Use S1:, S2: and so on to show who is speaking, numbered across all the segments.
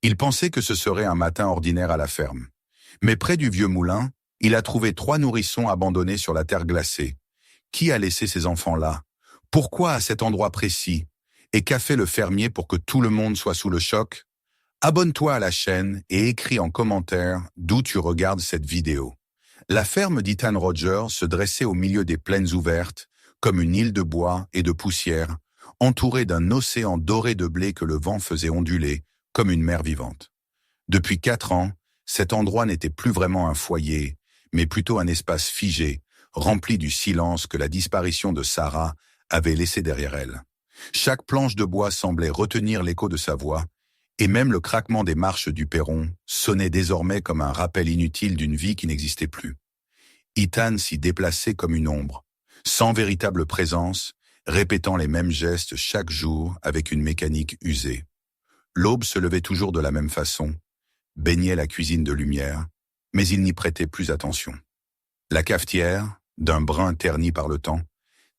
S1: Il pensait que ce serait un matin ordinaire à la ferme. Mais près du vieux moulin, il a trouvé 3 nourrissons abandonnés sur la terre glacée. Qui a laissé ces enfants là? Pourquoi à cet endroit précis? Et qu'a fait le fermier pour que tout le monde soit sous le choc? Abonne-toi à la chaîne et écris en commentaire d'où tu regardes cette vidéo. La ferme d'Ethan Rogers se dressait au milieu des plaines ouvertes, comme une île de bois et de poussière, entourée d'un océan doré de blé que le vent faisait onduler, comme une mer vivante. Depuis 4 ans, cet endroit n'était plus vraiment un foyer, mais plutôt un espace figé, rempli du silence que la disparition de Sarah avait laissé derrière elle. Chaque planche de bois semblait retenir l'écho de sa voix, et même le craquement des marches du perron sonnait désormais comme un rappel inutile d'une vie qui n'existait plus. Ethan s'y déplaçait comme une ombre, sans véritable présence, répétant les mêmes gestes chaque jour avec une mécanique usée. L'aube se levait toujours de la même façon, baignait la cuisine de lumière, mais il n'y prêtait plus attention. La cafetière, d'un brun terni par le temps,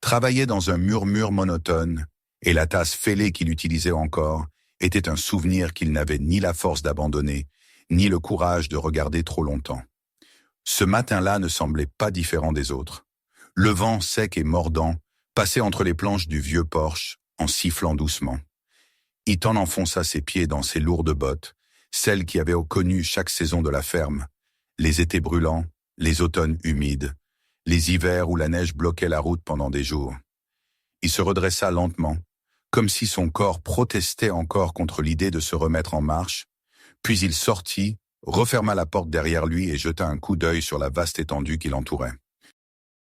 S1: travaillait dans un murmure monotone, et la tasse fêlée qu'il utilisait encore était un souvenir qu'il n'avait ni la force d'abandonner, ni le courage de regarder trop longtemps. Ce matin-là ne semblait pas différent des autres. Le vent sec et mordant passait entre les planches du vieux Porsche en sifflant doucement. Ethan enfonça ses pieds dans ses lourdes bottes, celles qui avaient connu chaque saison de la ferme, les étés brûlants, les automnes humides, les hivers où la neige bloquait la route pendant des jours. Il se redressa lentement, comme si son corps protestait encore contre l'idée de se remettre en marche, puis il sortit, referma la porte derrière lui et jeta un coup d'œil sur la vaste étendue qui l'entourait.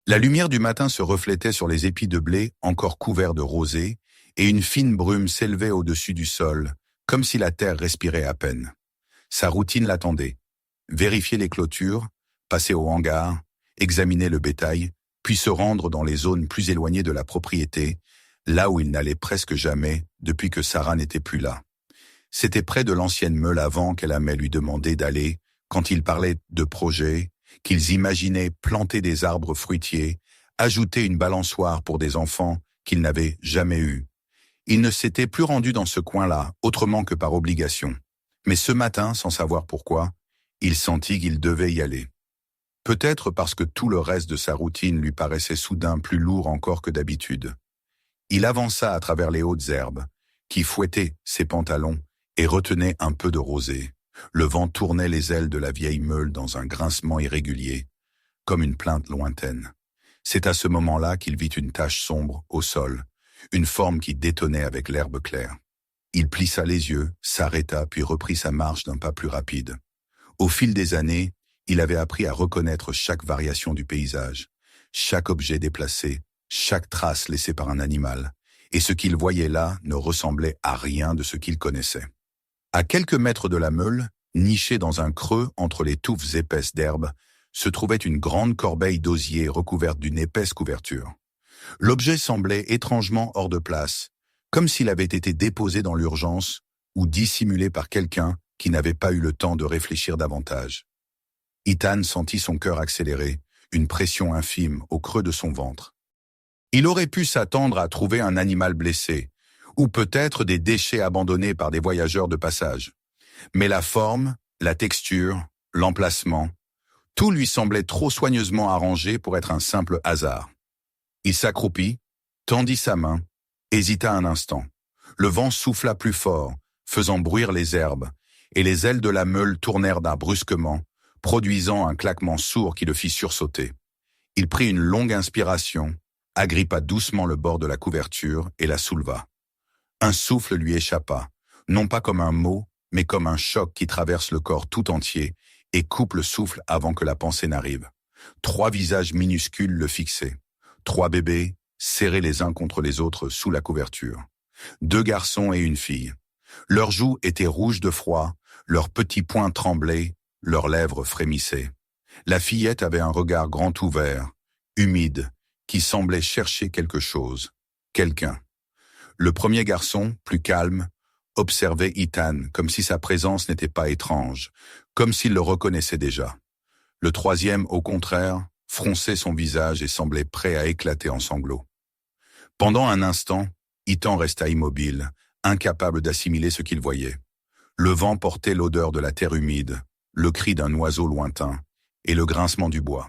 S1: La lumière du matin se reflétait sur les épis de blé encore couverts de rosée, et une fine brume s'élevait au-dessus du sol, comme si la terre respirait à peine. Sa routine l'attendait. Vérifier les clôtures, passer au hangar, examiner le bétail, puis se rendre dans les zones plus éloignées de la propriété, là où il n'allait presque jamais depuis que Sarah n'était plus là. C'était près de l'ancienne meule à vent qu'elle aimait lui demander d'aller quand ils parlaient de projets, qu'ils imaginaient planter des arbres fruitiers, ajouter une balançoire pour des enfants qu'ils n'avaient jamais eus. Il ne s'était plus rendu dans ce coin-là, autrement que par obligation. Mais ce matin, sans savoir pourquoi, il sentit qu'il devait y aller. Peut-être parce que tout le reste de sa routine lui paraissait soudain plus lourd encore que d'habitude. Il avança à travers les hautes herbes, qui fouettaient ses pantalons et retenaient un peu de rosée. Le vent tournait les ailes de la vieille meule dans un grincement irrégulier, comme une plainte lointaine. C'est à ce moment-là qu'il vit une tache sombre au sol, une forme qui détonnait avec l'herbe claire. Il plissa les yeux, s'arrêta puis reprit sa marche d'un pas plus rapide. Au fil des années, il avait appris à reconnaître chaque variation du paysage, chaque objet déplacé, chaque trace laissée par un animal, et ce qu'il voyait là ne ressemblait à rien de ce qu'il connaissait. À quelques mètres de la meule, nichée dans un creux entre les touffes épaisses d'herbe, se trouvait une grande corbeille d'osier recouverte d'une épaisse couverture. L'objet semblait étrangement hors de place, comme s'il avait été déposé dans l'urgence ou dissimulé par quelqu'un qui n'avait pas eu le temps de réfléchir davantage. Ethan sentit son cœur accélérer, une pression infime au creux de son ventre. Il aurait pu s'attendre à trouver un animal blessé, ou peut-être des déchets abandonnés par des voyageurs de passage. Mais la forme, la texture, l'emplacement, tout lui semblait trop soigneusement arrangé pour être un simple hasard. Il s'accroupit, tendit sa main, hésita un instant. Le vent souffla plus fort, faisant bruire les herbes, et les ailes de la meule tournèrent d'un brusquement, produisant un claquement sourd qui le fit sursauter. Il prit une longue inspiration, agrippa doucement le bord de la couverture et la souleva. Un souffle lui échappa, non pas comme un mot, mais comme un choc qui traverse le corps tout entier et coupe le souffle avant que la pensée n'arrive. 3 visages minuscules le fixaient. 3 bébés, serrés les uns contre les autres sous la couverture. 2 garçons et une fille. Leurs joues étaient rouges de froid, leurs petits poings tremblaient, leurs lèvres frémissaient. La fillette avait un regard grand ouvert, humide, qui semblait chercher quelque chose, quelqu'un. Le premier garçon, plus calme, observait Ethan comme si sa présence n'était pas étrange, comme s'il le reconnaissait déjà. Le troisième, au contraire, fronçait son visage et semblait prêt à éclater en sanglots. Pendant un instant, Ethan resta immobile, incapable d'assimiler ce qu'il voyait. Le vent portait l'odeur de la terre humide, le cri d'un oiseau lointain et le grincement du bois.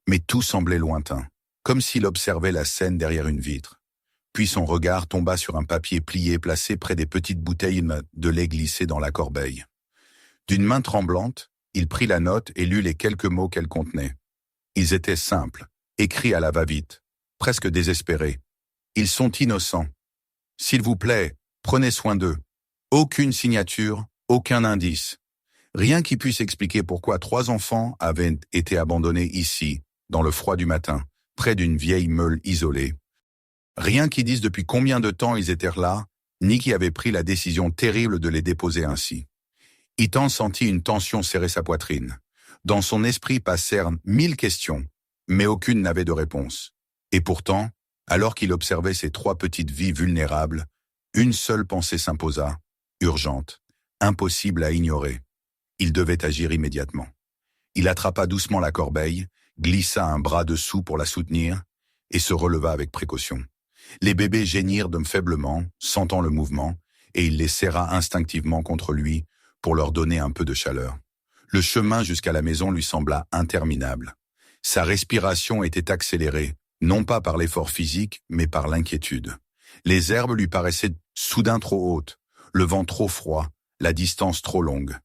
S1: Mais tout semblait lointain, comme s'il observait la scène derrière une vitre. Puis son regard tomba sur un papier plié placé près des petites bouteilles de lait glissées dans la corbeille. D'une main tremblante, il prit la note et lut les quelques mots qu'elle contenait. Ils étaient simples, écrits à la va-vite, presque désespérés. Ils sont innocents. S'il vous plaît, prenez soin d'eux. Aucune signature, aucun indice. Rien qui puisse expliquer pourquoi 3 enfants avaient été abandonnés ici, dans le froid du matin, près d'une vieille meule isolée. Rien qui dise depuis combien de temps ils étaient là, ni qui avait pris la décision terrible de les déposer ainsi. Ethan sentit une tension serrer sa poitrine. Dans son esprit passèrent 1000 questions, mais aucune n'avait de réponse. Et pourtant, alors qu'il observait ces 3 petites vies vulnérables, une seule pensée s'imposa, urgente, impossible à ignorer. Il devait agir immédiatement. Il attrapa doucement la corbeille, glissa un bras dessous pour la soutenir, et se releva avec précaution. Les bébés gémirent faiblement, sentant le mouvement, et il les serra instinctivement contre lui pour leur donner un peu de chaleur. Le chemin jusqu'à la maison lui sembla interminable. Sa respiration était accélérée, non pas par l'effort physique, mais par l'inquiétude. Les herbes lui paraissaient soudain trop hautes, le vent trop froid, la distance trop longue.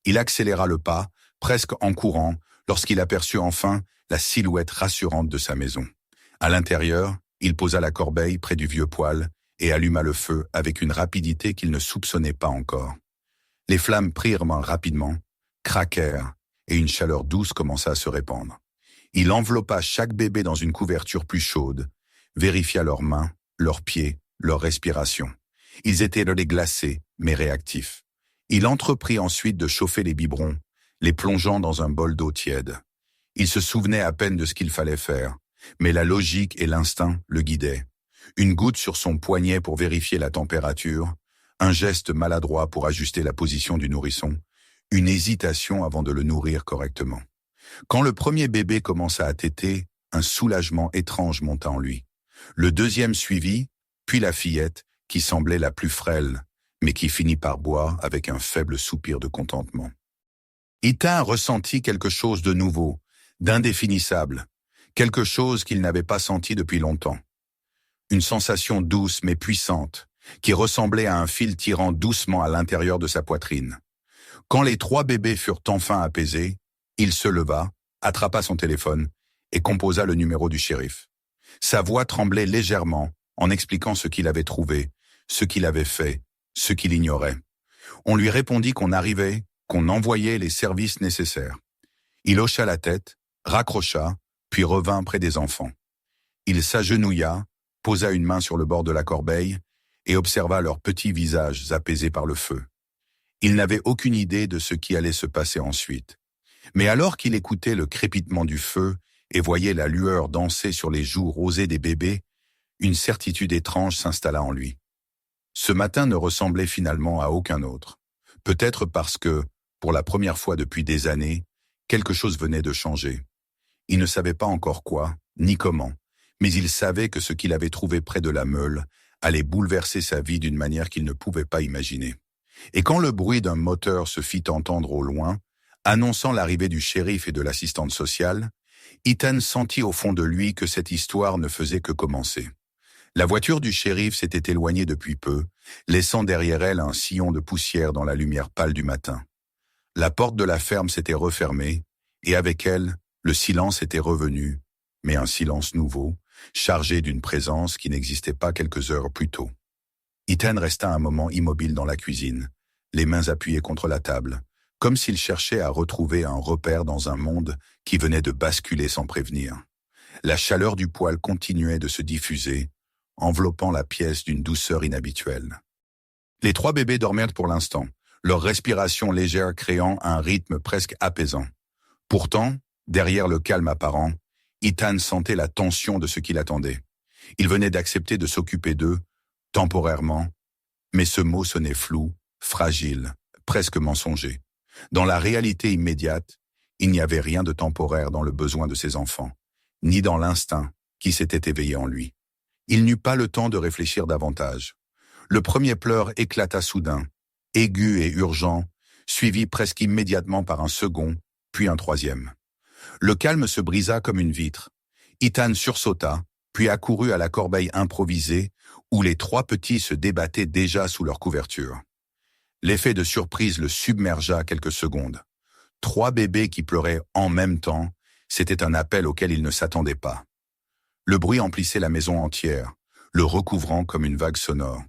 S1: Il accéléra le pas, presque en courant, lorsqu'il aperçut enfin la silhouette rassurante de sa maison. À l'intérieur, il posa la corbeille près du vieux poêle et alluma le feu avec une rapidité qu'il ne soupçonnait pas encore. Les flammes prirent rapidement, craquèrent, et une chaleur douce commença à se répandre. Il enveloppa chaque bébé dans une couverture plus chaude, vérifia leurs mains, leurs pieds, leur respiration. Ils étaient glacés, mais réactifs. Il entreprit ensuite de chauffer les biberons, les plongeant dans un bol d'eau tiède. Il se souvenait à peine de ce qu'il fallait faire, mais la logique et l'instinct le guidaient. Une goutte sur son poignet pour vérifier la température, un geste maladroit pour ajuster la position du nourrisson, une hésitation avant de le nourrir correctement. Quand le premier bébé commença à téter, un soulagement étrange monta en lui. Le deuxième suivit, puis la fillette, qui semblait la plus frêle, mais qui finit par boire avec un faible soupir de contentement. Ethan ressentit quelque chose de nouveau, d'indéfinissable, quelque chose qu'il n'avait pas senti depuis longtemps. Une sensation douce mais puissante, qui ressemblait à un fil tirant doucement à l'intérieur de sa poitrine. Quand les 3 bébés furent enfin apaisés, il se leva, attrapa son téléphone et composa le numéro du shérif. Sa voix tremblait légèrement en expliquant ce qu'il avait trouvé, ce qu'il avait fait, ce qu'il ignorait. On lui répondit qu'on arrivait, qu'on envoyait les services nécessaires. Il hocha la tête, raccrocha, puis revint près des enfants. Il s'agenouilla, posa une main sur le bord de la corbeille et observa leurs petits visages apaisés par le feu. Il n'avait aucune idée de ce qui allait se passer ensuite. Mais alors qu'il écoutait le crépitement du feu et voyait la lueur danser sur les joues rosées des bébés, une certitude étrange s'installa en lui. Ce matin ne ressemblait finalement à aucun autre. Peut-être parce que, pour la première fois depuis des années, quelque chose venait de changer. Il ne savait pas encore quoi, ni comment, mais il savait que ce qu'il avait trouvé près de la meule allait bouleverser sa vie d'une manière qu'il ne pouvait pas imaginer. Et quand le bruit d'un moteur se fit entendre au loin, annonçant l'arrivée du shérif et de l'assistante sociale, Ethan sentit au fond de lui que cette histoire ne faisait que commencer. La voiture du shérif s'était éloignée depuis peu, laissant derrière elle un sillon de poussière dans la lumière pâle du matin. La porte de la ferme s'était refermée, et avec elle, le silence était revenu, mais un silence nouveau, chargé d'une présence qui n'existait pas quelques heures plus tôt. Ethan resta un moment immobile dans la cuisine, les mains appuyées contre la table, comme s'il cherchait à retrouver un repère dans un monde qui venait de basculer sans prévenir. La chaleur du poêle continuait de se diffuser, enveloppant la pièce d'une douceur inhabituelle. Les 3 bébés dormaient pour l'instant, leur respiration légère créant un rythme presque apaisant. Pourtant, derrière le calme apparent, Ethan sentait la tension de ce qu'il attendait. Il venait d'accepter de s'occuper d'eux, temporairement, mais ce mot sonnait flou, fragile, presque mensonger. Dans la réalité immédiate, il n'y avait rien de temporaire dans le besoin de ses enfants, ni dans l'instinct qui s'était éveillé en lui. Il n'eut pas le temps de réfléchir davantage. Le premier pleur éclata soudain, aigu et urgent, suivi presque immédiatement par un second, puis un troisième. Le calme se brisa comme une vitre. Ethan sursauta, puis accourut à la corbeille improvisée, où les trois petits se débattaient déjà sous leur couverture. L'effet de surprise le submergea quelques secondes. Trois bébés qui pleuraient en même temps, c'était un appel auquel il ne s'attendait pas. Le bruit emplissait la maison entière, le recouvrant comme une vague sonore.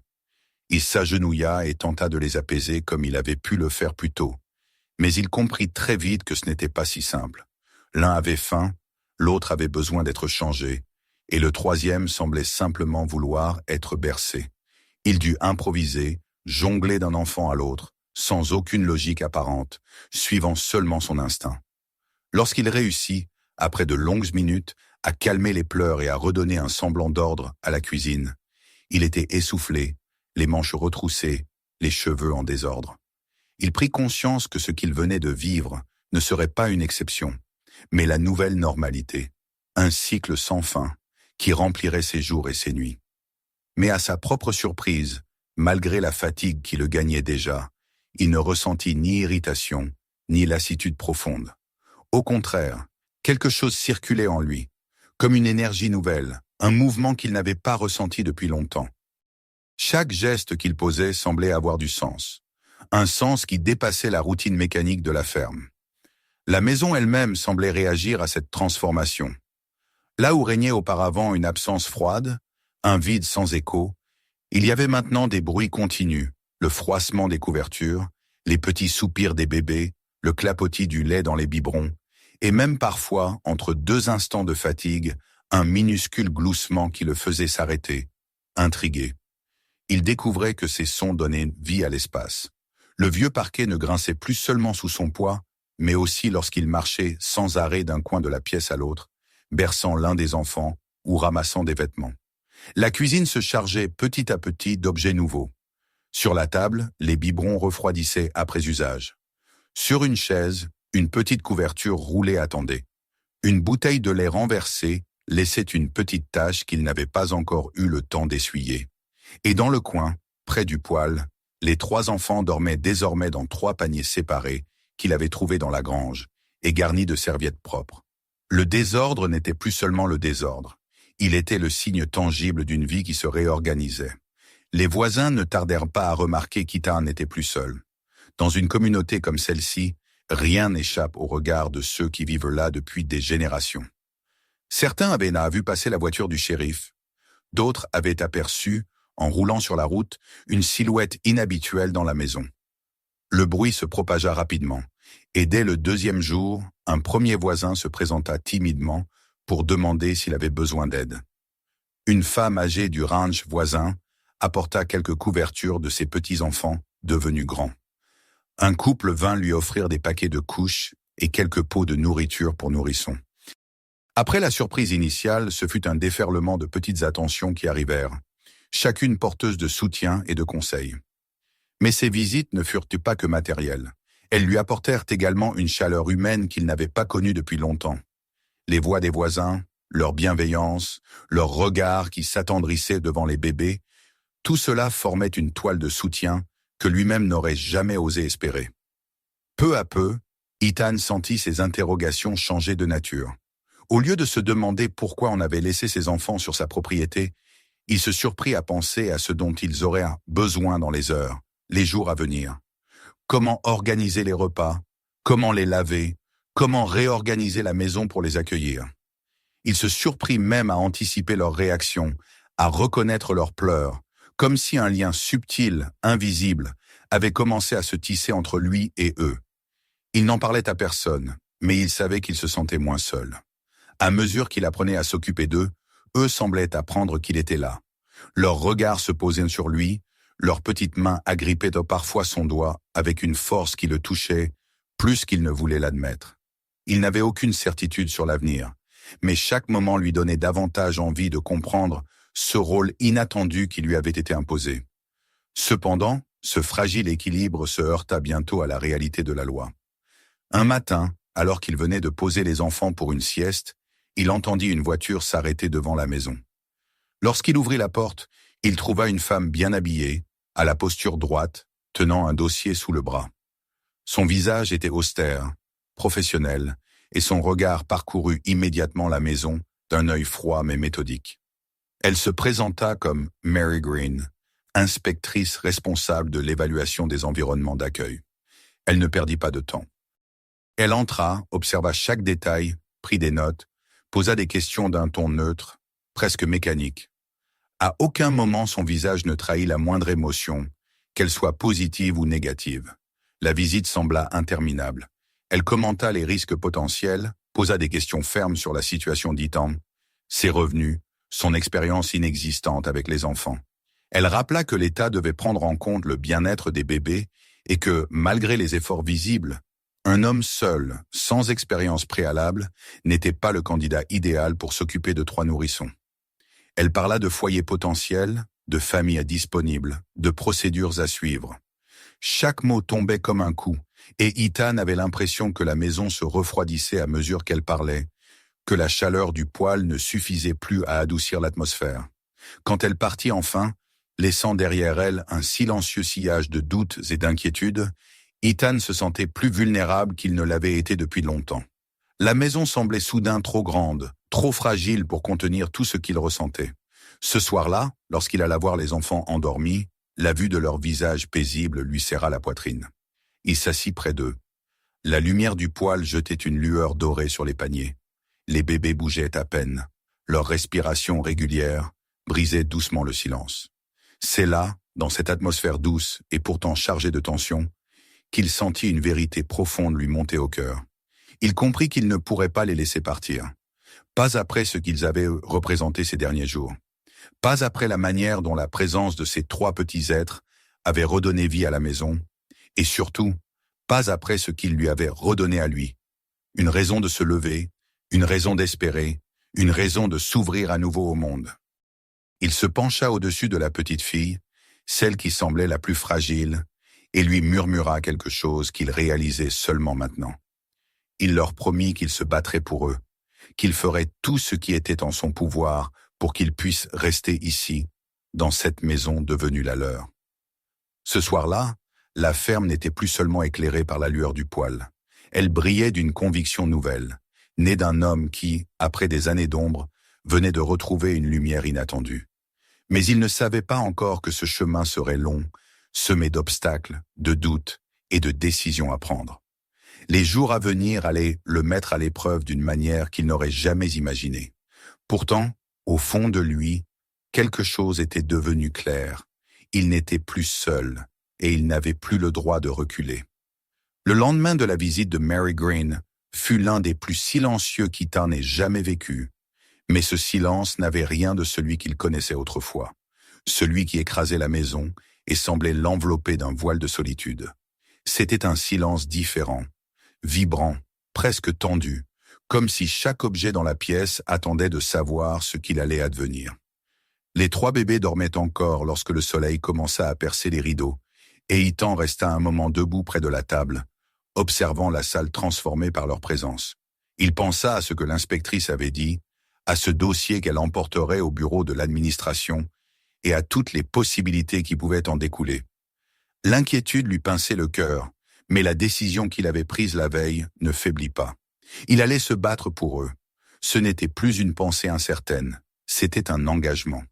S1: Il s'agenouilla et tenta de les apaiser comme il avait pu le faire plus tôt. Mais il comprit très vite que ce n'était pas si simple. L'un avait faim, l'autre avait besoin d'être changé, et le troisième semblait simplement vouloir être bercé. Il dut improviser, jongler d'un enfant à l'autre, sans aucune logique apparente, suivant seulement son instinct. Lorsqu'il réussit, après de longues minutes, à calmer les pleurs et à redonner un semblant d'ordre à la cuisine, il était essoufflé, les manches retroussées, les cheveux en désordre. Il prit conscience que ce qu'il venait de vivre ne serait pas une exception, mais la nouvelle normalité, un cycle sans fin qui remplirait ses jours et ses nuits. Mais à sa propre surprise, malgré la fatigue qui le gagnait déjà, il ne ressentit ni irritation, ni lassitude profonde. Au contraire, quelque chose circulait en lui, comme une énergie nouvelle, un mouvement qu'il n'avait pas ressenti depuis longtemps. Chaque geste qu'il posait semblait avoir du sens, un sens qui dépassait la routine mécanique de la ferme. La maison elle-même semblait réagir à cette transformation. Là où régnait auparavant une absence froide, un vide sans écho, il y avait maintenant des bruits continus, le froissement des couvertures, les petits soupirs des bébés, le clapotis du lait dans les biberons, et même parfois, entre deux instants de fatigue, un minuscule gloussement qui le faisait s'arrêter, intrigué. Il découvrait que ces sons donnaient vie à l'espace. Le vieux parquet ne grinçait plus seulement sous son poids, mais aussi lorsqu'il marchait sans arrêt d'un coin de la pièce à l'autre, berçant l'un des enfants ou ramassant des vêtements. La cuisine se chargeait petit à petit d'objets nouveaux. Sur la table, les biberons refroidissaient après usage. Sur une chaise, une petite couverture roulée attendait. Une bouteille de lait renversée laissait une petite tache qu'il n'avait pas encore eu le temps d'essuyer. Et dans le coin, près du poêle, les trois enfants dormaient désormais dans trois paniers séparés qu'il avait trouvés dans la grange et garnis de serviettes propres. Le désordre n'était plus seulement le désordre. Il était le signe tangible d'une vie qui se réorganisait. Les voisins ne tardèrent pas à remarquer qu'Ethan n'était plus seul. Dans une communauté comme celle-ci, rien n'échappe au regard de ceux qui vivent là depuis des générations. Certains avaient vu passer la voiture du shérif. D'autres avaient aperçu, en roulant sur la route, une silhouette inhabituelle dans la maison. Le bruit se propagea rapidement, et dès le deuxième jour, un premier voisin se présenta timidement pour demander s'il avait besoin d'aide. Une femme âgée du ranch voisin apporta quelques couvertures de ses petits-enfants devenus grands. Un couple vint lui offrir des paquets de couches et quelques pots de nourriture pour nourrissons. Après la surprise initiale, ce fut un déferlement de petites attentions qui arrivèrent, chacune porteuse de soutien et de conseils. Mais ces visites ne furent pas que matérielles. Elles lui apportèrent également une chaleur humaine qu'il n'avait pas connue depuis longtemps. Les voix des voisins, leur bienveillance, leurs regards qui s'attendrissaient devant les bébés, tout cela formait une toile de soutien que lui-même n'aurait jamais osé espérer. Peu à peu, Ethan sentit ses interrogations changer de nature. Au lieu de se demander pourquoi on avait laissé ses enfants sur sa propriété, il se surprit à penser à ce dont ils auraient besoin dans les heures, les jours à venir. Comment organiser les repas, comment les laver, comment réorganiser la maison pour les accueillir. Il se surprit même à anticiper leurs réactions, à reconnaître leurs pleurs, comme si un lien subtil, invisible, avait commencé à se tisser entre lui et eux. Il n'en parlait à personne, mais il savait qu'il se sentait moins seul. À mesure qu'il apprenait à s'occuper d'eux, eux semblaient apprendre qu'il était là. Leurs regards se posaient sur lui, leurs petites mains agrippaient parfois son doigt avec une force qui le touchait, plus qu'il ne voulait l'admettre. Il n'avait aucune certitude sur l'avenir, mais chaque moment lui donnait davantage envie de comprendre ce rôle inattendu qui lui avait été imposé. Cependant, ce fragile équilibre se heurta bientôt à la réalité de la loi. Un matin, alors qu'il venait de poser les enfants pour une sieste, il entendit une voiture s'arrêter devant la maison. Lorsqu'il ouvrit la porte, il trouva une femme bien habillée, à la posture droite, tenant un dossier sous le bras. Son visage était austère, professionnel, et son regard parcourut immédiatement la maison d'un œil froid mais méthodique. Elle se présenta comme Mary Green, inspectrice responsable de l'évaluation des environnements d'accueil. Elle ne perdit pas de temps. Elle entra, observa chaque détail, prit des notes, posa des questions d'un ton neutre, presque mécanique. À aucun moment son visage ne trahit la moindre émotion, qu'elle soit positive ou négative. La visite sembla interminable. Elle commenta les risques potentiels, posa des questions fermes sur la situation d'Ethan, ses revenus, son expérience inexistante avec les enfants. Elle rappela que l'État devait prendre en compte le bien-être des bébés et que, malgré les efforts visibles, un homme seul, sans expérience préalable, n'était pas le candidat idéal pour s'occuper de 3 nourrissons. Elle parla de foyers potentiels, de familles disponibles, de procédures à suivre. Chaque mot tombait comme un coup, et Ethan avait l'impression que la maison se refroidissait à mesure qu'elle parlait, que la chaleur du poêle ne suffisait plus à adoucir l'atmosphère. Quand elle partit enfin, laissant derrière elle un silencieux sillage de doutes et d'inquiétudes, Ethan se sentait plus vulnérable qu'il ne l'avait été depuis longtemps. La maison semblait soudain trop grande, trop fragile pour contenir tout ce qu'il ressentait. Ce soir-là, lorsqu'il alla voir les enfants endormis, la vue de leur visage paisible lui serra la poitrine. Il s'assit près d'eux. La lumière du poêle jetait une lueur dorée sur les paniers. Les bébés bougeaient à peine. Leur respiration régulière brisait doucement le silence. C'est là, dans cette atmosphère douce et pourtant chargée de tension, qu'il sentit une vérité profonde lui monter au cœur. Il comprit qu'il ne pourrait pas les laisser partir. Pas après ce qu'ils avaient représenté ces derniers jours. Pas après la manière dont la présence de ces 3 petits êtres avait redonné vie à la maison, et surtout, pas après ce qu'ils lui avaient redonné à lui. Une raison de se lever, une raison d'espérer, une raison de s'ouvrir à nouveau au monde. Il se pencha au-dessus de la petite fille, celle qui semblait la plus fragile, et lui murmura quelque chose qu'il réalisait seulement maintenant. Il leur promit qu'il se battrait pour eux, qu'il ferait tout ce qui était en son pouvoir pour qu'ils puissent rester ici, dans cette maison devenue la leur. Ce soir-là, la ferme n'était plus seulement éclairée par la lueur du poêle. Elle brillait d'une conviction nouvelle, née d'un homme qui, après des années d'ombre, venait de retrouver une lumière inattendue. Mais il ne savait pas encore que ce chemin serait long, semé d'obstacles, de doutes et de décisions à prendre. Les jours à venir allaient le mettre à l'épreuve d'une manière qu'il n'aurait jamais imaginée. Pourtant, au fond de lui, quelque chose était devenu clair. Il n'était plus seul et il n'avait plus le droit de reculer. Le lendemain de la visite de Mary Green fut l'un des plus silencieux qu'Ethan ait jamais vécu. Mais ce silence n'avait rien de celui qu'il connaissait autrefois, celui qui écrasait la maison et semblait l'envelopper d'un voile de solitude. C'était un silence différent, vibrant, presque tendu, comme si chaque objet dans la pièce attendait de savoir ce qu'il allait advenir. Les 3 bébés dormaient encore lorsque le soleil commença à percer les rideaux, et Ethan resta un moment debout près de la table, observant la salle transformée par leur présence. Il pensa à ce que l'inspectrice avait dit, à ce dossier qu'elle emporterait au bureau de l'administration et à toutes les possibilités qui pouvaient en découler. L'inquiétude lui pinçait le cœur, mais la décision qu'il avait prise la veille ne faiblit pas. Il allait se battre pour eux. Ce n'était plus une pensée incertaine, c'était un engagement.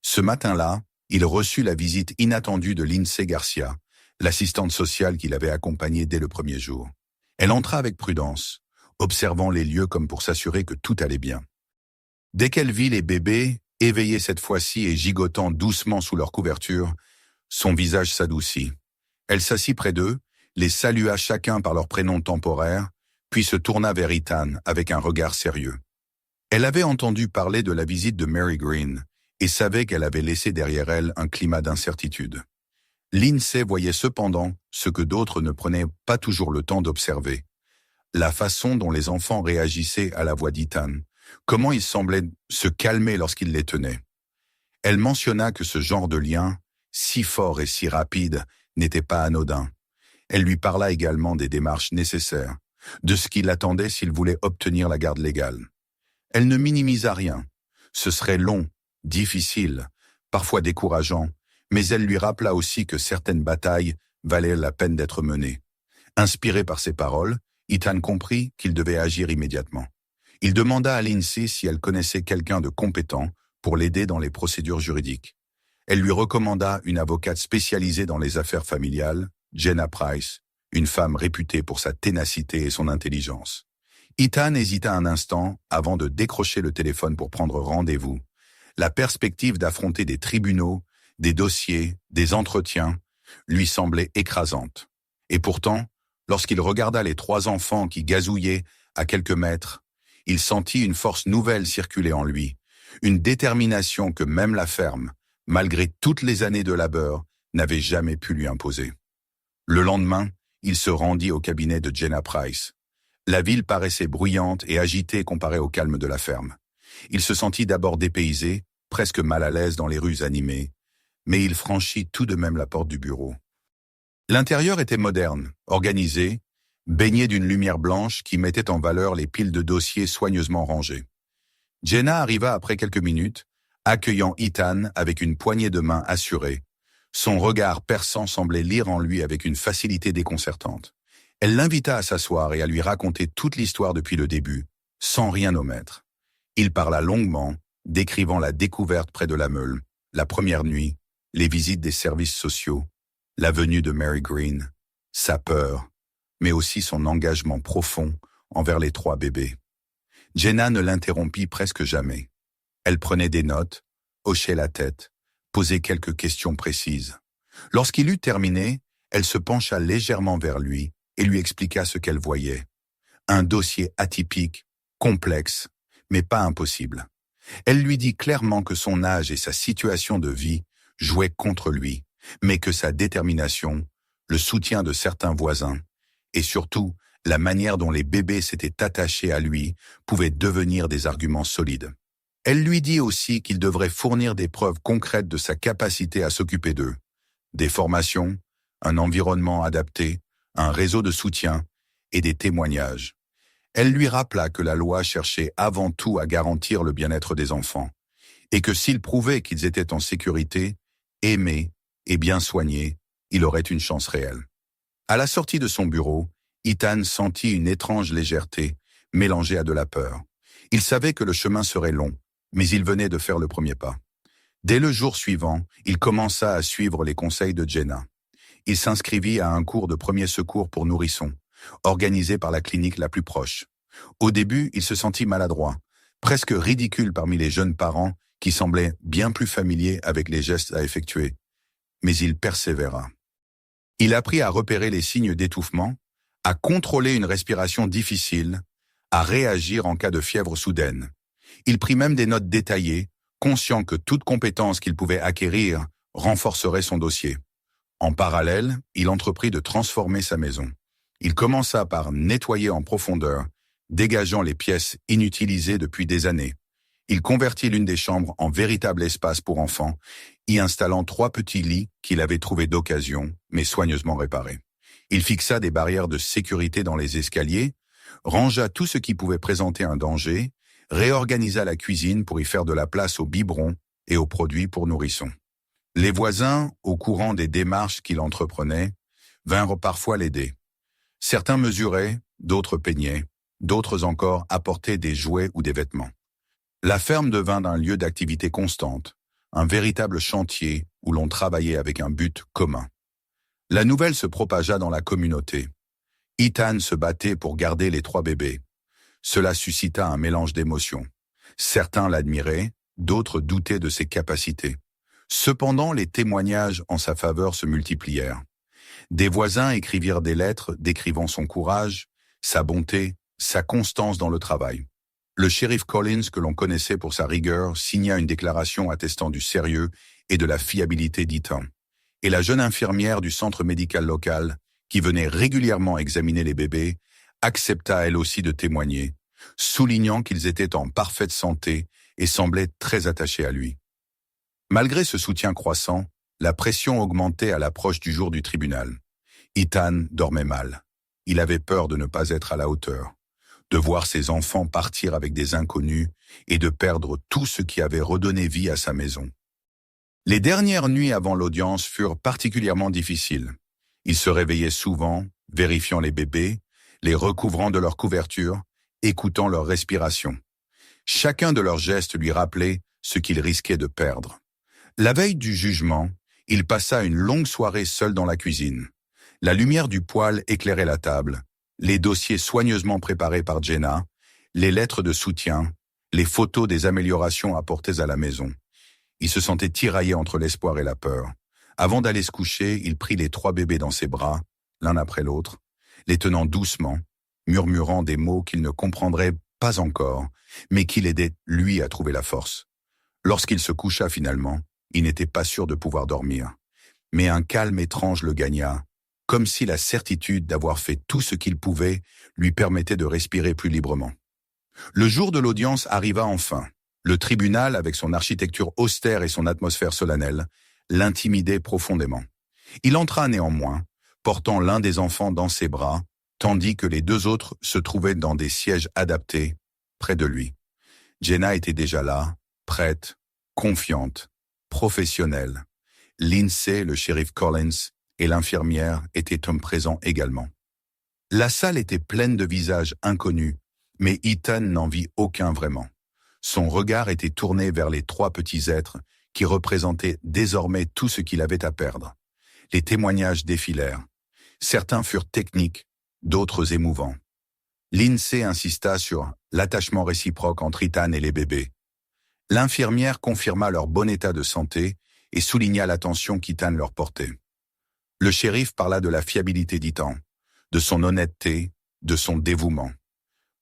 S1: Ce matin-là, il reçut la visite inattendue de Lindsay Garcia, l'assistante sociale qui l'avait accompagnée dès le premier jour. Elle entra avec prudence, observant les lieux comme pour s'assurer que tout allait bien. Dès qu'elle vit les bébés, éveillés cette fois-ci et gigotant doucement sous leur couverture, son visage s'adoucit. Elle s'assit près d'eux, les salua chacun par leur prénom temporaire, puis se tourna vers Ethan avec un regard sérieux. Elle avait entendu parler de la visite de Mary Green et savait qu'elle avait laissé derrière elle un climat d'incertitude. Lindsay voyait cependant ce que d'autres ne prenaient pas toujours le temps d'observer. La façon dont les enfants réagissaient à la voix d'Ethan, comment ils semblaient se calmer lorsqu'il les tenait. Elle mentionna que ce genre de lien, si fort et si rapide, n'était pas anodin. Elle lui parla également des démarches nécessaires, de ce qu'il attendait s'il voulait obtenir la garde légale. Elle ne minimisa rien. Ce serait long, difficile, parfois décourageant, Mais elle lui rappela aussi que certaines batailles valaient la peine d'être menées. Inspiré par ces paroles, Ethan comprit qu'il devait agir immédiatement. Il demanda à Lindsay si elle connaissait quelqu'un de compétent pour l'aider dans les procédures juridiques. Elle lui recommanda une avocate spécialisée dans les affaires familiales, Jenna Price, une femme réputée pour sa ténacité et son intelligence. Ethan hésita un instant avant de décrocher le téléphone pour prendre rendez-vous. La perspective d'affronter des tribunaux, des dossiers, des entretiens, lui semblait écrasante. Et pourtant, lorsqu'il regarda les 3 enfants qui gazouillaient à quelques mètres, il sentit une force nouvelle circuler en lui, une détermination que même la ferme, malgré toutes les années de labeur, n'avait jamais pu lui imposer. Le lendemain, il se rendit au cabinet de Jenna Price. La ville paraissait bruyante et agitée comparée au calme de la ferme. Il se sentit d'abord dépaysé, presque mal à l'aise dans les rues animées, mais il franchit tout de même la porte du bureau. L'intérieur était moderne, organisé, baigné d'une lumière blanche qui mettait en valeur les piles de dossiers soigneusement rangés. Jenna arriva après quelques minutes, accueillant Ethan avec une poignée de main assurée. Son regard perçant semblait lire en lui avec une facilité déconcertante. Elle l'invita à s'asseoir et à lui raconter toute l'histoire depuis le début, sans rien omettre. Il parla longuement, décrivant la découverte près de la Meule, la première nuit, les visites des services sociaux, la venue de Mary Green, sa peur, mais aussi son engagement profond envers les 3 bébés. Jenna ne l'interrompit presque jamais. Elle prenait des notes, hochait la tête, posait quelques questions précises. Lorsqu'il eut terminé, elle se pencha légèrement vers lui et lui expliqua ce qu'elle voyait. Un dossier atypique, complexe, mais pas impossible. Elle lui dit clairement que son âge et sa situation de vie jouaient contre lui, mais que sa détermination, le soutien de certains voisins, et surtout la manière dont les bébés s'étaient attachés à lui pouvaient devenir des arguments solides. Elle lui dit aussi qu'il devrait fournir des preuves concrètes de sa capacité à s'occuper d'eux. Des formations, un environnement adapté, un réseau de soutien et des témoignages. Elle lui rappela que la loi cherchait avant tout à garantir le bien-être des enfants, et que s'ils prouvaient qu'ils étaient en sécurité, aimés et bien soignés, il aurait une chance réelle. À la sortie de son bureau, Ethan sentit une étrange légèreté, mélangée à de la peur. Il savait que le chemin serait long, mais il venait de faire le premier pas. Dès le jour suivant, il commença à suivre les conseils de Jenna. Il s'inscrivit à un cours de premier secours pour nourrissons, organisé par la clinique la plus proche. Au début, il se sentit maladroit, presque ridicule parmi les jeunes parents qui semblaient bien plus familiers avec les gestes à effectuer. Mais il persévéra. Il apprit à repérer les signes d'étouffement, à contrôler une respiration difficile, à réagir en cas de fièvre soudaine. Il prit même des notes détaillées, conscient que toute compétence qu'il pouvait acquérir renforcerait son dossier. En parallèle, il entreprit de transformer sa maison. Il commença par nettoyer en profondeur, dégageant les pièces inutilisées depuis des années. Il convertit l'une des chambres en véritable espace pour enfants, y installant 3 petits lits qu'il avait trouvés d'occasion, mais soigneusement réparés. Il fixa des barrières de sécurité dans les escaliers, rangea tout ce qui pouvait présenter un danger, réorganisa la cuisine pour y faire de la place aux biberons et aux produits pour nourrissons. Les voisins, au courant des démarches qu'il entreprenait, vinrent parfois l'aider. Certains mesuraient, d'autres peignaient, d'autres encore apportaient des jouets ou des vêtements. La ferme devint un lieu d'activité constante, un véritable chantier où l'on travaillait avec un but commun. La nouvelle se propagea dans la communauté. Ethan se battait pour garder les 3 bébés. Cela suscita un mélange d'émotions. Certains l'admiraient, d'autres doutaient de ses capacités. Cependant, les témoignages en sa faveur se multiplièrent. Des voisins écrivirent des lettres décrivant son courage, sa bonté, sa constance dans le travail. Le shérif Collins, que l'on connaissait pour sa rigueur, signa une déclaration attestant du sérieux et de la fiabilité d'Ethan. Et la jeune infirmière du centre médical local, qui venait régulièrement examiner les bébés, accepta elle aussi de témoigner, soulignant qu'ils étaient en parfaite santé et semblaient très attachés à lui. Malgré ce soutien croissant, la pression augmentait à l'approche du jour du tribunal. Ethan dormait mal. Il avait peur de ne pas être à la hauteur, de voir ses enfants partir avec des inconnus et de perdre tout ce qui avait redonné vie à sa maison. Les dernières nuits avant l'audience furent particulièrement difficiles. Il se réveillait souvent, vérifiant les bébés, les recouvrant de leur couverture, écoutant leur respiration. Chacun de leurs gestes lui rappelait ce qu'il risquait de perdre. La veille du jugement, il passa une longue soirée seul dans la cuisine. La lumière du poêle éclairait la table, les dossiers soigneusement préparés par Jenna, les lettres de soutien, les photos des améliorations apportées à la maison. Il se sentait tiraillé entre l'espoir et la peur. Avant d'aller se coucher, il prit les 3 bébés dans ses bras, l'un après l'autre, les tenant doucement, murmurant des mots qu'il ne comprendrait pas encore, mais qui l'aidaient, lui, à trouver la force. Lorsqu'il se coucha finalement, il n'était pas sûr de pouvoir dormir. Mais un calme étrange le gagna, comme si la certitude d'avoir fait tout ce qu'il pouvait lui permettait de respirer plus librement. Le jour de l'audience arriva enfin. Le tribunal, avec son architecture austère et son atmosphère solennelle, l'intimidait profondément. Il entra néanmoins, portant l'un des enfants dans ses bras, tandis que les 2 autres se trouvaient dans des sièges adaptés, près de lui. Jenna était déjà là, prête, confiante, professionnelle. Lindsay, le shérif Collins, et l'infirmière étaient hommes présents également. La salle était pleine de visages inconnus, mais Ethan n'en vit aucun vraiment. Son regard était tourné vers les 3 petits êtres qui représentaient désormais tout ce qu'il avait à perdre. Les témoignages défilèrent. Certains furent techniques, d'autres émouvants. Lindsay insista sur l'attachement réciproque entre Ethan et les bébés. L'infirmière confirma leur bon état de santé et souligna l'attention qu'Ethan leur portait. Le shérif parla de la fiabilité d'Ethan, de son honnêteté, de son dévouement.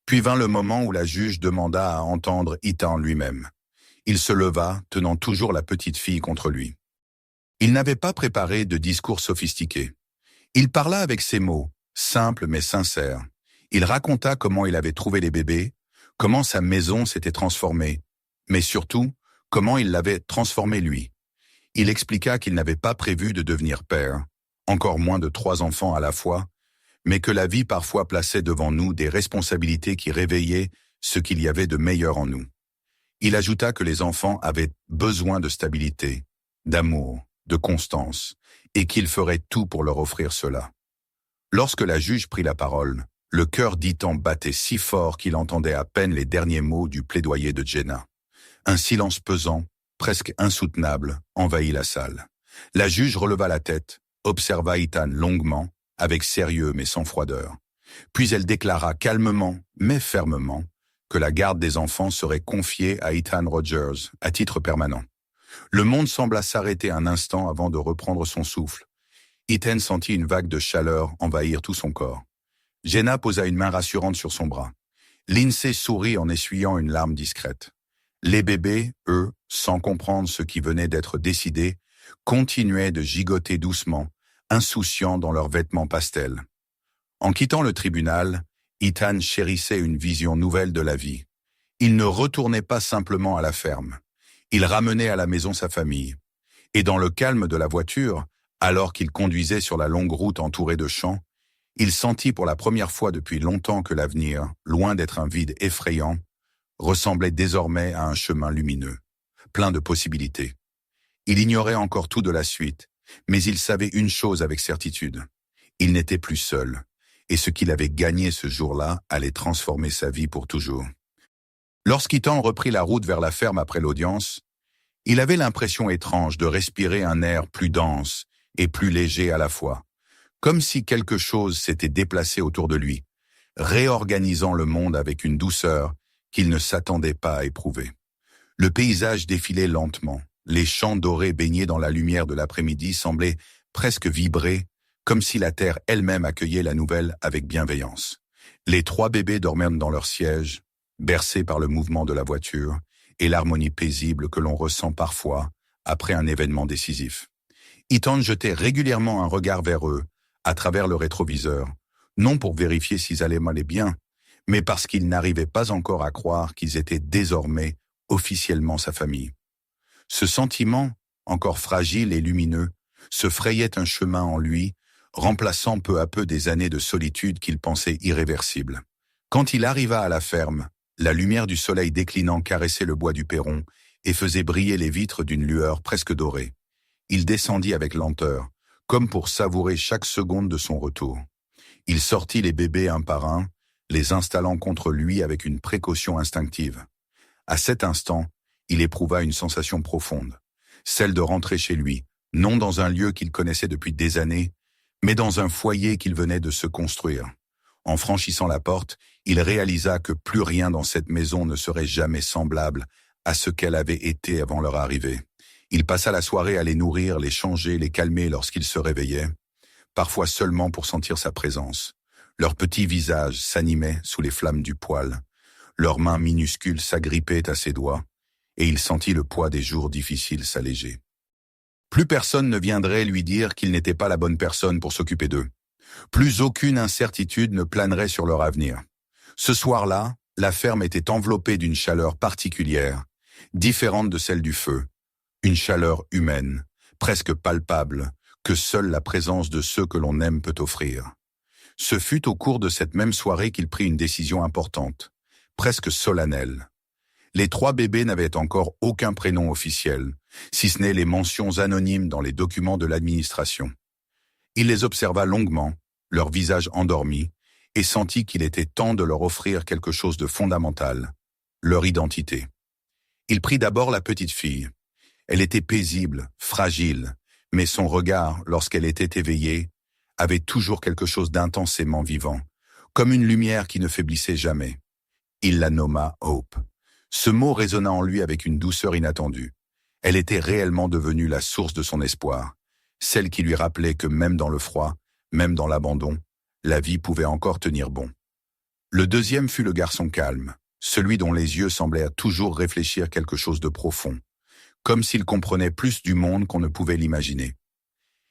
S1: Puis vint le moment où la juge demanda à entendre Ethan lui-même. Il se leva, tenant toujours la petite fille contre lui. Il n'avait pas préparé de discours sophistiqué. Il parla avec ses mots, simples mais sincères. Il raconta comment il avait trouvé les bébés, comment sa maison s'était transformée, mais surtout, comment il l'avait transformé lui. Il expliqua qu'il n'avait pas prévu de devenir père, encore moins de 3 enfants à la fois, mais que la vie parfois plaçait devant nous des responsabilités qui réveillaient ce qu'il y avait de meilleur en nous. Il ajouta que les enfants avaient besoin de stabilité, d'amour, de constance, et qu'il ferait tout pour leur offrir cela. Lorsque la juge prit la parole, le cœur d'Ethan battait si fort qu'il entendait à peine les derniers mots du plaidoyer de Jenna. Un silence pesant, presque insoutenable, envahit la salle. La juge releva la tête, observa Ethan longuement, avec sérieux mais sans froideur. Puis elle déclara calmement, mais fermement, que la garde des enfants serait confiée à Ethan Rogers, à titre permanent. Le monde sembla s'arrêter un instant avant de reprendre son souffle. Ethan sentit une vague de chaleur envahir tout son corps. Jenna posa une main rassurante sur son bras. Lindsay sourit en essuyant une larme discrète. Les bébés, eux, sans comprendre ce qui venait d'être décidé, continuaient de gigoter doucement, insouciants dans leurs vêtements pastels. En quittant le tribunal, Ethan chérissait une vision nouvelle de la vie. Il ne retournait pas simplement à la ferme. Il ramenait à la maison sa famille. Et dans le calme de la voiture, alors qu'il conduisait sur la longue route entourée de champs, il sentit pour la première fois depuis longtemps que l'avenir, loin d'être un vide effrayant, ressemblait désormais à un chemin lumineux, plein de possibilités. Il ignorait encore tout de la suite, mais il savait une chose avec certitude. Il n'était plus seul, et ce qu'il avait gagné ce jour-là allait transformer sa vie pour toujours. Lorsqu'Ethan reprit la route vers la ferme après l'audience, il avait l'impression étrange de respirer un air plus dense et plus léger à la fois, comme si quelque chose s'était déplacé autour de lui, réorganisant le monde avec une douceur qu'il ne s'attendait pas à éprouver. Le paysage défilait lentement. Les champs dorés baignés dans la lumière de l'après-midi semblaient presque vibrer, comme si la terre elle-même accueillait la nouvelle avec bienveillance. Les 3 bébés dormaient dans leur siège, bercés par le mouvement de la voiture et l'harmonie paisible que l'on ressent parfois après un événement décisif. Ethan jetait régulièrement un regard vers eux, à travers le rétroviseur, non pour vérifier s'ils allaient bien, mais parce qu'il n'arrivait pas encore à croire qu'ils étaient désormais officiellement sa famille. Ce sentiment, encore fragile et lumineux, se frayait un chemin en lui, remplaçant peu à peu des années de solitude qu'il pensait irréversibles. Quand il arriva à la ferme, la lumière du soleil déclinant caressait le bois du perron et faisait briller les vitres d'une lueur presque dorée. Il descendit avec lenteur, comme pour savourer chaque seconde de son retour. Il sortit les bébés un par un, les installant contre lui avec une précaution instinctive. À cet instant, il éprouva une sensation profonde, celle de rentrer chez lui, non dans un lieu qu'il connaissait depuis des années, mais dans un foyer qu'il venait de se construire. En franchissant la porte, il réalisa que plus rien dans cette maison ne serait jamais semblable à ce qu'elle avait été avant leur arrivée. Il passa la soirée à les nourrir, les changer, les calmer lorsqu'ils se réveillaient, parfois seulement pour sentir sa présence. Leurs petits visages s'animaient sous les flammes du poêle, leurs mains minuscules s'agrippaient à ses doigts, et il sentit le poids des jours difficiles s'alléger. Plus personne ne viendrait lui dire qu'il n'était pas la bonne personne pour s'occuper d'eux. Plus aucune incertitude ne planerait sur leur avenir. Ce soir-là, la ferme était enveloppée d'une chaleur particulière, différente de celle du feu. Une chaleur humaine, presque palpable, que seule la présence de ceux que l'on aime peut offrir. Ce fut au cours de cette même soirée qu'il prit une décision importante, presque solennelle. Les 3 bébés n'avaient encore aucun prénom officiel, si ce n'est les mentions anonymes dans les documents de l'administration. Il les observa longuement, leurs visages endormis, et sentit qu'il était temps de leur offrir quelque chose de fondamental, leur identité. Il prit d'abord la petite fille. Elle était paisible, fragile, mais son regard, lorsqu'elle était éveillée, avait toujours quelque chose d'intensément vivant, comme une lumière qui ne faiblissait jamais. Il la nomma Hope. Ce mot résonna en lui avec une douceur inattendue. Elle était réellement devenue la source de son espoir, celle qui lui rappelait que même dans le froid, même dans l'abandon, la vie pouvait encore tenir bon. Le deuxième fut le garçon calme, celui dont les yeux semblaient toujours réfléchir quelque chose de profond, comme s'il comprenait plus du monde qu'on ne pouvait l'imaginer.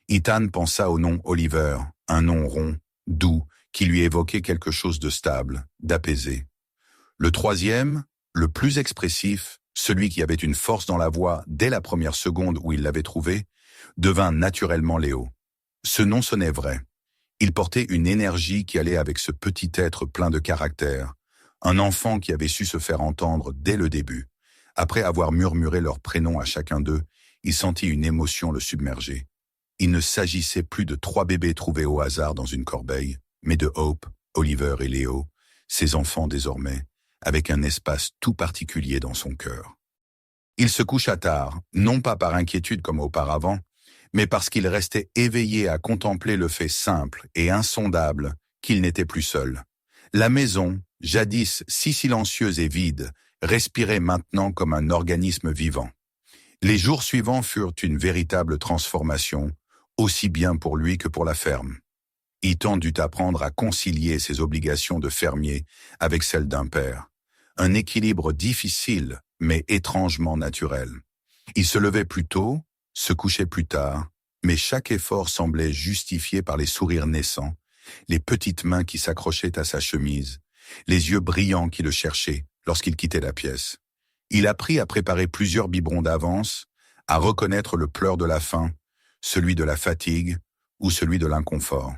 S1: Ethan pensa au nom Oliver, un nom rond, doux, qui lui évoquait quelque chose de stable, d'apaisé. Le troisième, le plus expressif, celui qui avait une force dans la voix dès la première seconde où il l'avait trouvé, devint naturellement Léo. Ce nom sonnait vrai. Il portait une énergie qui allait avec ce petit être plein de caractère, un enfant qui avait su se faire entendre dès le début. Après avoir murmuré leur prénom à chacun d'eux, il sentit une émotion le submerger. Il ne s'agissait plus de 3 bébés trouvés au hasard dans une corbeille, mais de Hope, Oliver et Léo, ses enfants désormais, avec un espace tout particulier dans son cœur. Il se coucha tard, non pas par inquiétude comme auparavant, mais parce qu'il restait éveillé à contempler le fait simple et insondable qu'il n'était plus seul. La maison, jadis si silencieuse et vide, respirait maintenant comme un organisme vivant. Les jours suivants furent une véritable transformation, aussi bien pour lui que pour la ferme. Ethan dut apprendre à concilier ses obligations de fermier avec celles d'un père. Un équilibre difficile, mais étrangement naturel. Il se levait plus tôt, se couchait plus tard, mais chaque effort semblait justifié par les sourires naissants, les petites mains qui s'accrochaient à sa chemise, les yeux brillants qui le cherchaient lorsqu'il quittait la pièce. Il apprit à préparer plusieurs biberons d'avance, à reconnaître le pleur de la faim, celui de la fatigue ou celui de l'inconfort.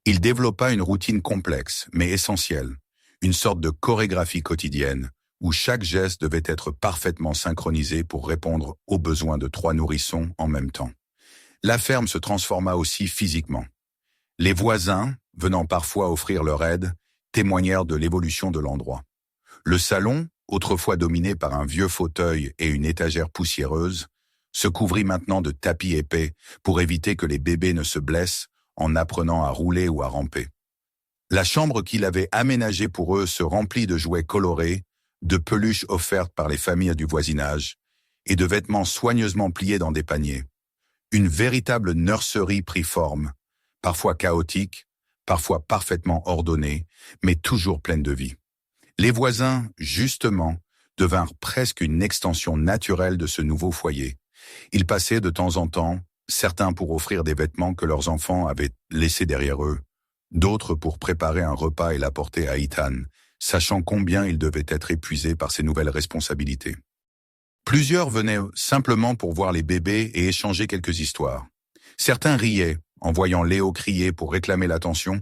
S1: Il développa une routine complexe, mais essentielle, une sorte de chorégraphie quotidienne, où chaque geste devait être parfaitement synchronisé pour répondre aux besoins de 3 nourrissons en même temps. La ferme se transforma aussi physiquement. Les voisins, venant parfois offrir leur aide, témoignèrent de l'évolution de l'endroit. Le salon, autrefois dominé par un vieux fauteuil et une étagère poussiéreuse, se couvrit maintenant de tapis épais pour éviter que les bébés ne se blessent en apprenant à rouler ou à ramper. La chambre qu'il avait aménagée pour eux se remplit de jouets colorés, de peluches offertes par les familles du voisinage et de vêtements soigneusement pliés dans des paniers. Une véritable nurserie prit forme, parfois chaotique, parfois parfaitement ordonnée, mais toujours pleine de vie. Les voisins, justement, devinrent presque une extension naturelle de ce nouveau foyer. Ils passaient de temps en temps, certains pour offrir des vêtements que leurs enfants avaient laissés derrière eux, d'autres pour préparer un repas et l'apporter à Ethan, sachant combien il devait être épuisé par ses nouvelles responsabilités. Plusieurs venaient simplement pour voir les bébés et échanger quelques histoires. Certains riaient en voyant Léo crier pour réclamer l'attention,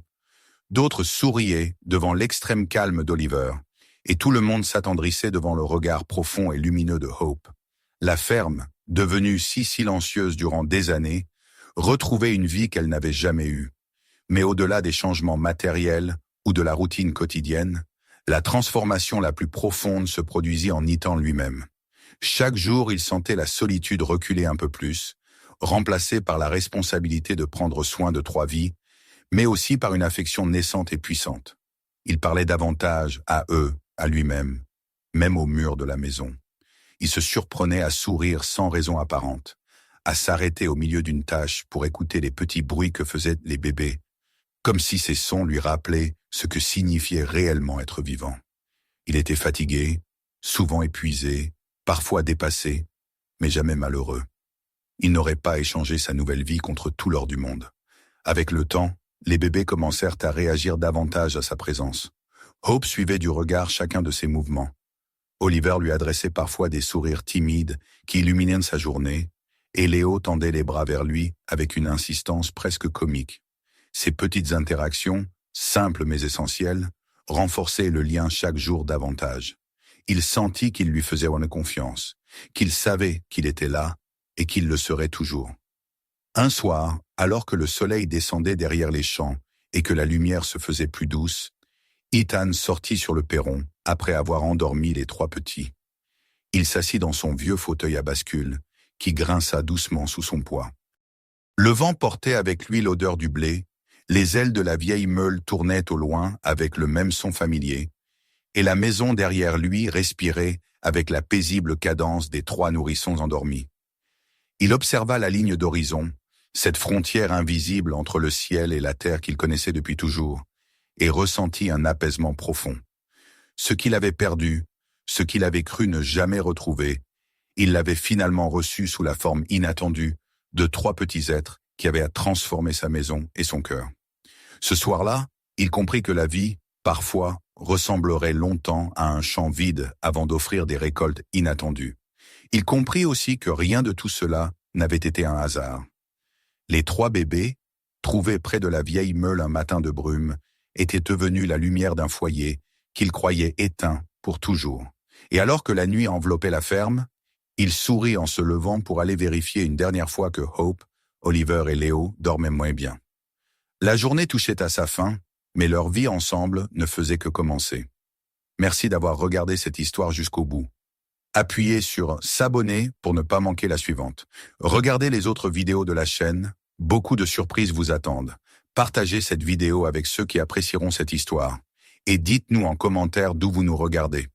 S1: d'autres souriaient devant l'extrême calme d'Oliver, et tout le monde s'attendrissait devant le regard profond et lumineux de Hope. La ferme, devenue si silencieuse durant des années, retrouvait une vie qu'elle n'avait jamais eue. Mais au-delà des changements matériels ou de la routine quotidienne, la transformation la plus profonde se produisit en Ethan lui-même. Chaque jour, il sentait la solitude reculer un peu plus, remplacée par la responsabilité de prendre soin de 3 vies, mais aussi par une affection naissante et puissante. Il parlait davantage à eux, à lui-même, même au mur de la maison. Il se surprenait à sourire sans raison apparente, à s'arrêter au milieu d'une tâche pour écouter les petits bruits que faisaient les bébés, comme si ces sons lui rappelaient ce que signifiait réellement être vivant. Il était fatigué, souvent épuisé, parfois dépassé, mais jamais malheureux. Il n'aurait pas échangé sa nouvelle vie contre tout l'or du monde. Avec le temps, les bébés commencèrent à réagir davantage à sa présence. Hope suivait du regard chacun de ses mouvements. Oliver lui adressait parfois des sourires timides qui illuminaient sa journée, et Léo tendait les bras vers lui avec une insistance presque comique. Ces petites interactions, simples mais essentielles, renforçaient le lien chaque jour davantage. Il sentit qu'il lui faisait une confiance, qu'il savait qu'il était là et qu'il le serait toujours. Un soir, alors que le soleil descendait derrière les champs et que la lumière se faisait plus douce, Ethan sortit sur le perron après avoir endormi les 3 petits. Il s'assit dans son vieux fauteuil à bascule, qui grinça doucement sous son poids. Le vent portait avec lui l'odeur du blé, les ailes de la vieille meule tournaient au loin avec le même son familier, et la maison derrière lui respirait avec la paisible cadence des 3 nourrissons endormis. Il observa la ligne d'horizon, cette frontière invisible entre le ciel et la terre qu'il connaissait depuis toujours, et ressentit un apaisement profond. Ce qu'il avait perdu, ce qu'il avait cru ne jamais retrouver, il l'avait finalement reçu sous la forme inattendue de 3 petits êtres qui avaient à transformer sa maison et son cœur. Ce soir-là, il comprit que la vie, parfois, ressemblerait longtemps à un champ vide avant d'offrir des récoltes inattendues. Il comprit aussi que rien de tout cela n'avait été un hasard. Les 3 bébés, trouvés près de la vieille meule un matin de brume, étaient devenus la lumière d'un foyer qu'il croyait éteint pour toujours. Et alors que la nuit enveloppait la ferme, il sourit en se levant pour aller vérifier une dernière fois que Hope, Oliver et Léo dormaient moins bien. La journée touchait à sa fin, mais leur vie ensemble ne faisait que commencer. Merci d'avoir regardé cette histoire jusqu'au bout. Appuyez sur « S'abonner » pour ne pas manquer la suivante. Regardez les autres vidéos de la chaîne, beaucoup de surprises vous attendent. Partagez cette vidéo avec ceux qui apprécieront cette histoire. Et dites-nous en commentaire d'où vous nous regardez.